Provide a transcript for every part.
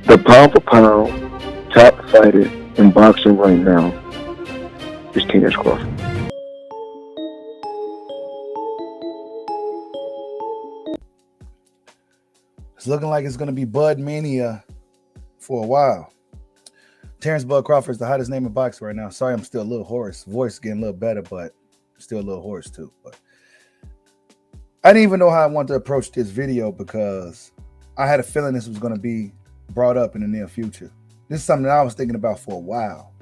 The pound for pound top fighter in boxing right now is Terence Crawford. It's looking like it's going to be Bud Mania for a while. Terence Bud Crawford is the hottest name in boxing right now. Sorry, I'm still a little hoarse. Voice getting a little better, but still a little hoarse too. But I didn't even know how I wanted to approach this video because I had a feeling this was going to be brought up in the near future. This is something that I was thinking about for a while,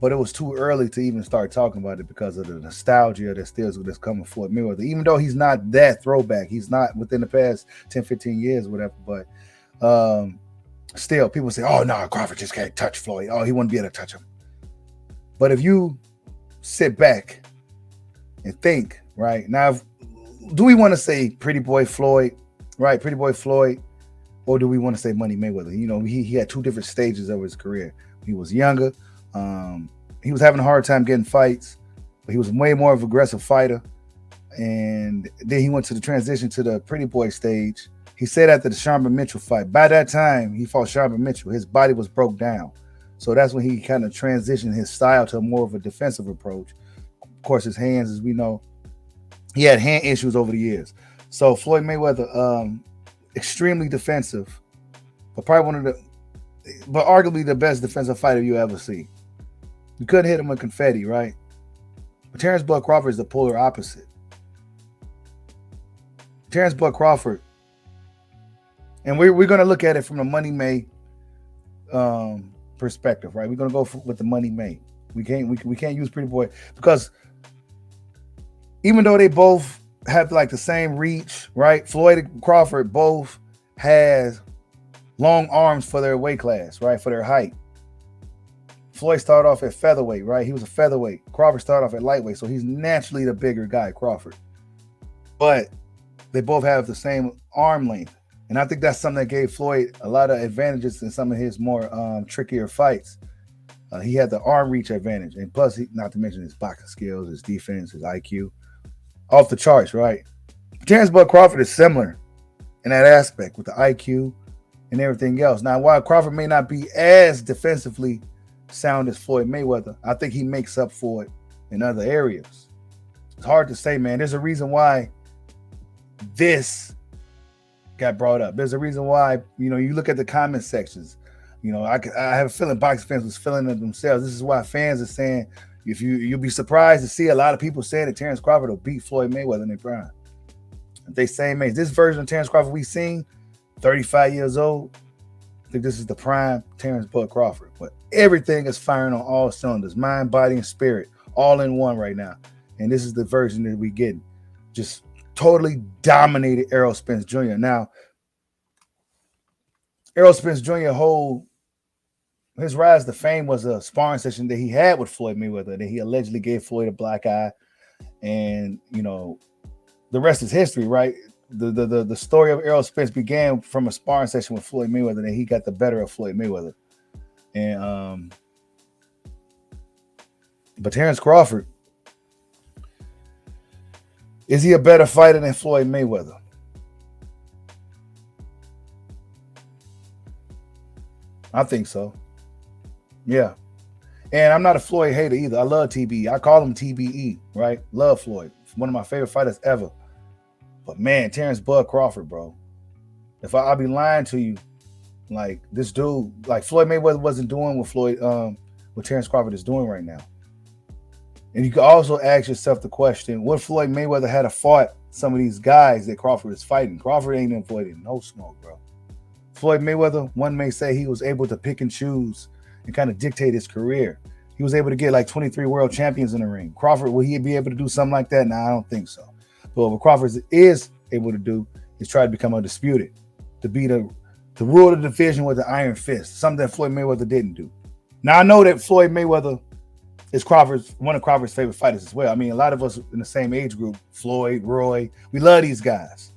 but it was too early to even start talking about it because of the nostalgia that's coming for Floyd Mayweather. Even though he's not that throwback, he's not within the past 10, 15 years or whatever, but still people say, oh no, Crawford just can't touch Floyd. Oh, he wouldn't be able to touch him. But if you sit back and think, right, now, do we want to say Pretty Boy Floyd, right? Pretty Boy Floyd, or do we want to say Money Mayweather? You know, he had two different stages of his career. He was younger. He was having a hard time getting fights, but he was way more of an aggressive fighter. And then he went to the transition to the Pretty Boy stage. He said after the Sharman Mitchell fight, by that time he fought Sharman Mitchell, his body was broke down. So that's when he kind of transitioned his style to more of a defensive approach. Of course, his hands, as we know, he had hand issues over the years. So Floyd Mayweather, extremely defensive, but arguably the best defensive fighter you ever see. You couldn't hit him with confetti, right? But Terence Bud Crawford is the polar opposite. Terence Bud Crawford, and we're going to look at it from the Money May perspective, right? We're going to go with the Money May. We can't use Pretty Boy because even though they both have like the same reach, right? Floyd and Crawford both has long arms for their weight class, right? For their height. Floyd started off at featherweight, right? He was a featherweight. Crawford started off at lightweight, so he's naturally the bigger guy, Crawford. But they both have the same arm length. And I think that's something that gave Floyd a lot of advantages in some of his more trickier fights. He had the arm reach advantage. And plus, not to mention his boxing skills, his defense, his IQ. Off the charts, right? Terence Bud Crawford is similar in that aspect with the IQ and everything else. Now, while Crawford may not be as defensively sound as Floyd Mayweather, I think he makes up for it in other areas. It's hard to say, man. There's a reason why this got brought up. There's a reason why, you know, you look at the comment sections. You know, I have a feeling boxing fans was feeling it themselves. This is why fans are saying, if you'll be surprised to see a lot of people saying that Terence Crawford will beat Floyd Mayweather in their prime. If they same age. This version of Terence Crawford we've seen, 35 years old, I think this is the prime Terence Bud Crawford. But everything is firing on all cylinders, mind, body, and spirit, all in one right now. And this is the version that we get. Just totally dominated Errol Spence Jr. Now, Errol Spence Jr. his rise to fame was a sparring session that he had with Floyd Mayweather that he allegedly gave Floyd a black eye. And, you know, the rest is history, right? The story of Errol Spence began from a sparring session with Floyd Mayweather and he got the better of Floyd Mayweather. And but Terence Crawford, is he a better fighter than Floyd Mayweather? I think so. Yeah. And I'm not a Floyd hater either. I love TBE. I call him TBE, right? Love Floyd. One of my favorite fighters ever. But man, Terence Bud Crawford, bro. If I'll be lying to you, like this dude, like Floyd Mayweather wasn't doing what Terence Crawford is doing right now. And you can also ask yourself the question, what Floyd Mayweather had to fought some of these guys that Crawford is fighting? Crawford ain't avoiding no smoke, bro. Floyd Mayweather, one may say he was able to pick and choose and kind of dictate his career. He was able to get like 23 world champions in the ring. Crawford, will he be able to do something like that? No, I don't think so. But what Crawford is able to do is try to become undisputed, to be to rule the division with the iron fist, something that Floyd Mayweather didn't do. Now, I know that Floyd Mayweather is one of Crawford's favorite fighters as well. I mean, a lot of us in the same age group, Floyd, Roy, we love these guys.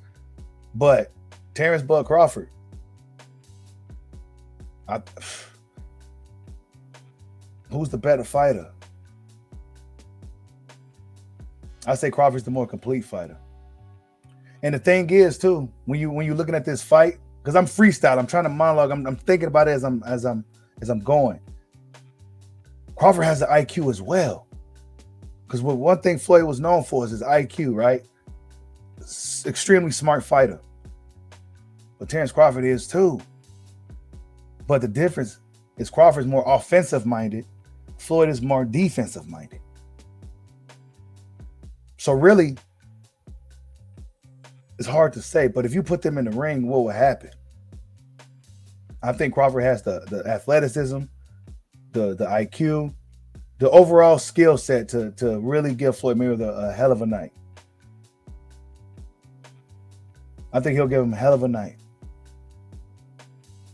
But Terence Bud Crawford, who's the better fighter? I say Crawford's the more complete fighter. And the thing is, too, when you're looking at this fight, because I'm freestyle. I'm trying to monologue. I'm thinking about it as I'm going. Crawford has the IQ as well. Because one thing Floyd was known for is his IQ, right? Extremely smart fighter. But Terence Crawford is too. But the difference is Crawford's more offensive minded. Floyd is more defensive minded. So really, it's hard to say. But if you put them in the ring, what will happen? I think Crawford has the athleticism, the IQ, the overall skill set to really give Floyd Mayweather a hell of a night. I think he'll give him a hell of a night.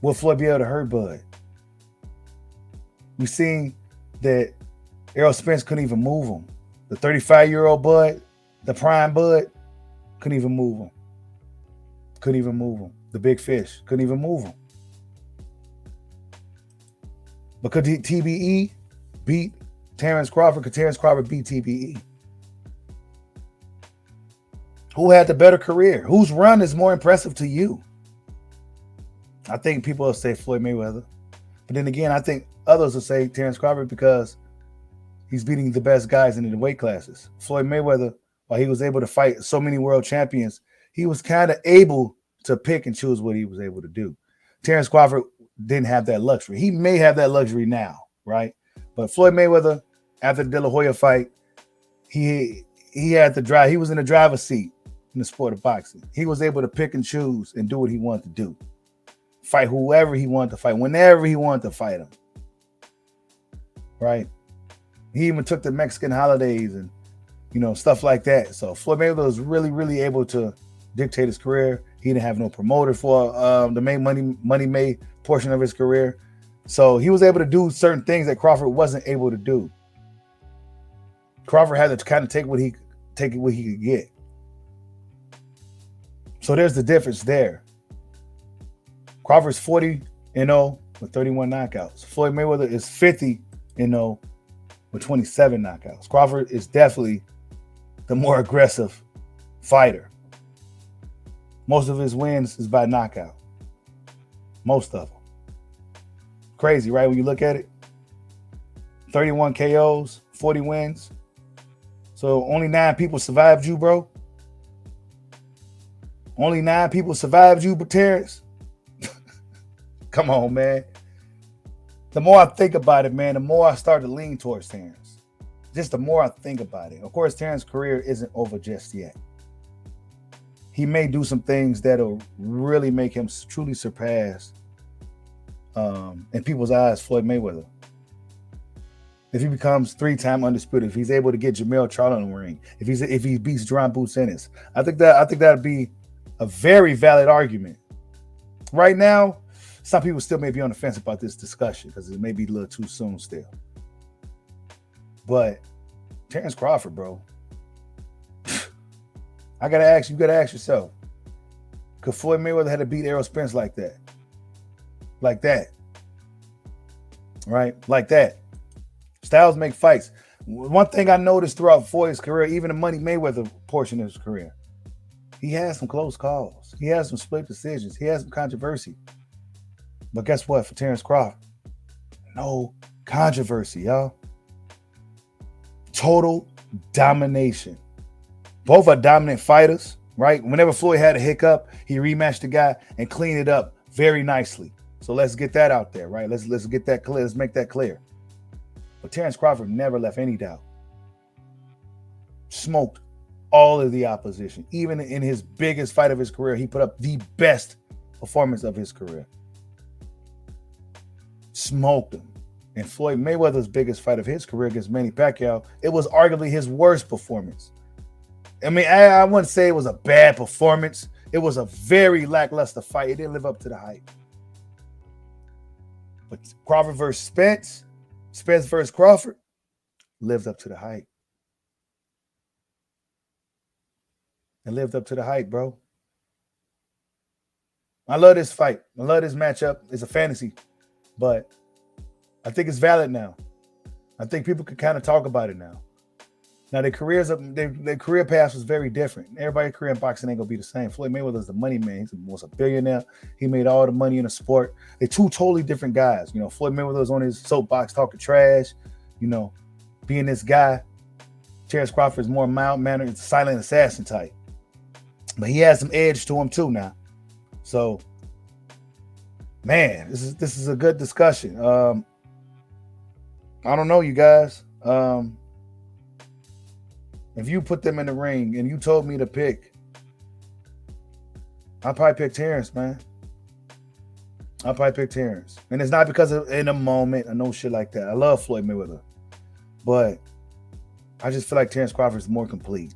Will Floyd be able to hurt Bud? We've seen that Errol Spence couldn't even move him. The 35-year-old Bud, the prime Bud, couldn't even move him. Couldn't even move him. The big fish couldn't even move him. But could TBE beat Terence Crawford? Could Terence Crawford beat TBE? Who had the better career? Whose run is more impressive to you? I think people will say Floyd Mayweather. But then again, I think others will say Terence Crawford because he's beating the best guys in the weight classes. Floyd Mayweather, while he was able to fight so many world champions, he was kind of able to pick and choose what he was able to do. Terence Crawford didn't have that luxury. He may have that luxury now, right? But Floyd Mayweather, after the De La Hoya fight, he had the drive. He was in the driver's seat in the sport of boxing. He was able to pick and choose and do what he wanted to do. Fight whoever he wanted to fight, whenever he wanted to fight him. Right? He even took the Mexican holidays and, stuff like that. So Floyd Mayweather was really, really able to dictate his career. He didn't have no promoter for the main money made portion of his career. So he was able to do certain things that Crawford wasn't able to do. Crawford had to kind of take what he could get. So there's the difference there. Crawford's 40-0 with 31 knockouts. Floyd Mayweather is 50-0 with 27 knockouts. Crawford is definitely the more aggressive fighter. Most of his wins is by knockout. Most of them. Crazy, right? When you look at it. 31 KOs, 40 wins. So only 9 people survived you, bro. Only 9 people survived you, but Terence. Come on, man. The more I think about it, man, the more I start to lean towards Terence. Just the more I think about it. Of course, Terence's career isn't over just yet. He may do some things that'll really make him truly surpass, in people's eyes, Floyd Mayweather. If he becomes 3-time undisputed, if he's able to get Jamel Charlo in the ring, if he beats John Boots Ennis, I think that'd be a very valid argument. Right now, some people still may be on the fence about this discussion because it may be a little too soon still. But Terence Crawford, bro, you gotta ask yourself, could Floyd Mayweather had to beat Errol Spence like that? Like that. Right? Like that. Styles make fights. One thing I noticed throughout Floyd's career, even the Money Mayweather portion of his career, he has some close calls. He has some split decisions. He has some controversy. But guess what? For Terence Crawford, no controversy, y'all. Total domination. Both are dominant fighters, right? Whenever Floyd had a hiccup, he rematched the guy and cleaned it up very nicely. So let's get that out there, right? Let's get that clear. Let's make that clear. But Terence Crawford never left any doubt. Smoked all of the opposition. Even in his biggest fight of his career, he put up the best performance of his career. Smoked him. And Floyd Mayweather's biggest fight of his career against Manny Pacquiao, it was arguably his worst performance. I mean, I wouldn't say it was a bad performance. It was a very lackluster fight. It didn't live up to the hype. But Crawford versus Spence, Spence versus Crawford, lived up to the hype. It lived up to the hype, bro. I love this fight. I love this matchup. It's a fantasy. But I think it's valid now. I think people can kind of talk about it now. Now their career path was very different. Everybody's career in boxing ain't gonna be the same. Floyd Mayweather's the money man. He was a billionaire. He made all the money in the sport. They're two totally different guys. You know, Floyd Mayweather was on his soapbox talking trash, you know, being this guy. Terence Crawford is more mild-mannered, silent assassin type. But he has some edge to him too now. So, man, this is a good discussion. I don't know, you guys. If you put them in the ring and you told me to pick, I'd probably pick Terence, man. I'd probably pick Terence. And it's not because of in a moment or no shit like that. I love Floyd Mayweather. But I just feel like Terence Crawford is more complete.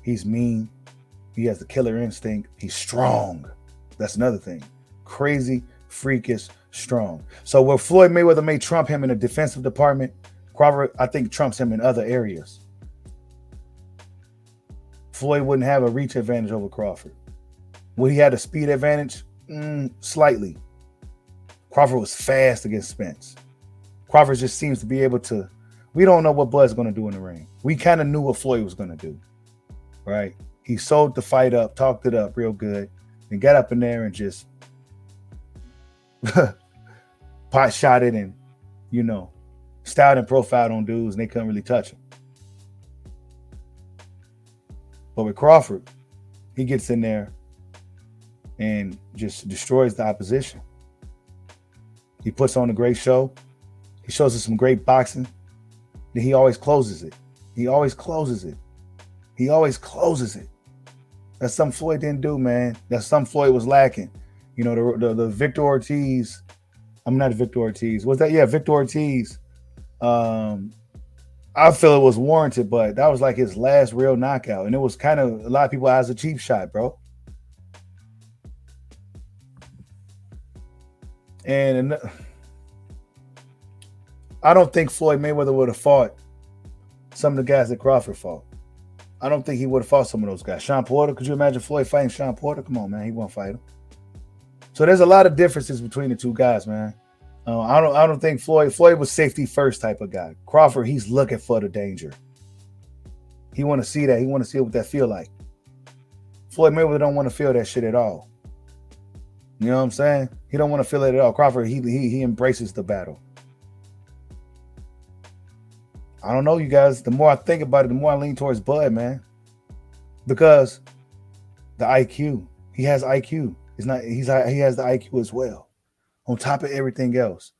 He's mean. He has the killer instinct. He's strong. That's another thing. Crazy, freakish, strong. So where Floyd Mayweather may trump him in the defensive department, Crawford, I think, trumps him in other areas. Floyd wouldn't have a reach advantage over Crawford. Would he have a speed advantage? Slightly. Crawford was fast against Spence. Crawford just seems to be able to. We don't know what Bud's going to do in the ring. We kind of knew what Floyd was going to do, right? He sold the fight up, talked it up real good, and got up in there and just pot shot it and, you know, styled and profiled on dudes, and they couldn't really touch him. But with Crawford, he gets in there and just destroys the opposition. He puts on a great show. He shows us some great boxing. Then he always closes it. He always closes it. He always closes it. That's something Floyd didn't do, man. That's something Floyd was lacking. You know, the Victor Ortiz. I'm not Victor Ortiz. Was that? Yeah, Victor Ortiz. I feel it was warranted, but that was like his last real knockout. And it was kind of a lot of people as a cheap shot, bro. And I don't think Floyd Mayweather would have fought some of the guys that Crawford fought. I don't think he would have fought some of those guys. Sean Porter, could you imagine Floyd fighting Sean Porter? Come on, man, he won't fight him. So there's a lot of differences between the two guys, man. I don't think Floyd was safety first type of guy. Crawford, he's looking for the danger. He want to see that. He want to see what that feel like. Floyd Mayweather don't want to feel that shit at all. You know what I'm saying? He don't want to feel it at all. Crawford, he embraces the battle. I don't know, you guys. The more I think about it, the more I lean towards Bud, man. Because the IQ. He has IQ. He has the IQ as well. On top of everything else,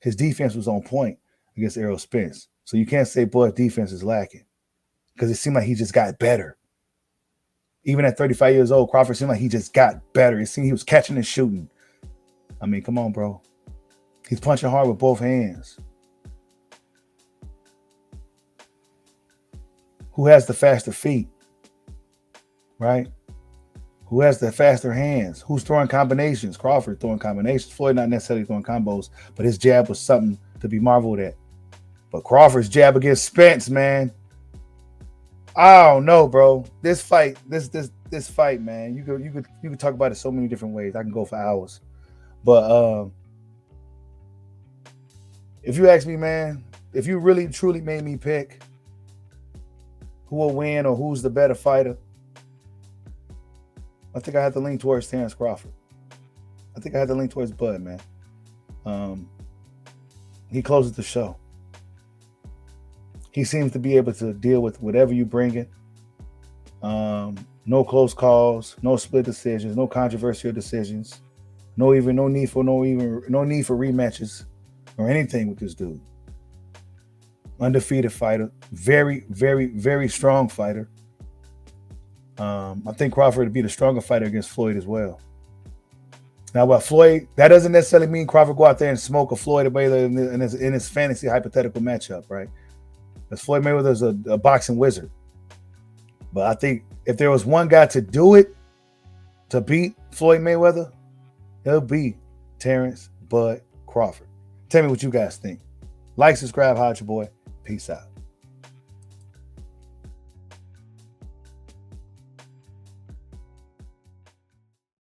his defense was on point against Errol Spence. So you can't say Bud's defense is lacking because it seemed like he just got better. Even at 35 years old, Crawford seemed like he just got better. It seemed he was catching and shooting. I mean, come on, bro. He's punching hard with both hands. Who has the faster feet, right? Who has the faster hands? Who's throwing combinations? Crawford throwing combinations. Floyd not necessarily throwing combos, but his jab was something to be marveled at. But Crawford's jab against Spence, man. I don't know, bro. This fight, man. You could talk about it so many different ways. I can go for hours. But if you ask me, man, if you really truly made me pick who will win or who's the better fighter, I think I have to lean towards Terence Crawford. I think I have to lean towards Bud, man. He closes the show. He seems to be able to deal with whatever you bring in. No close calls, no split decisions, no controversial decisions, no need for rematches or anything with this dude. Undefeated fighter, very, very, very strong fighter. I think Crawford would be the stronger fighter against Floyd as well. Now, while Floyd, that doesn't necessarily mean Crawford go out there and smoke a Floyd Mayweather in his fantasy hypothetical matchup, right? Because Floyd Mayweather's a boxing wizard. But I think if there was one guy to do it, to beat Floyd Mayweather, it'll be Terence Bud Crawford. Tell me what you guys think. Like, subscribe, holla at your boy. Peace out.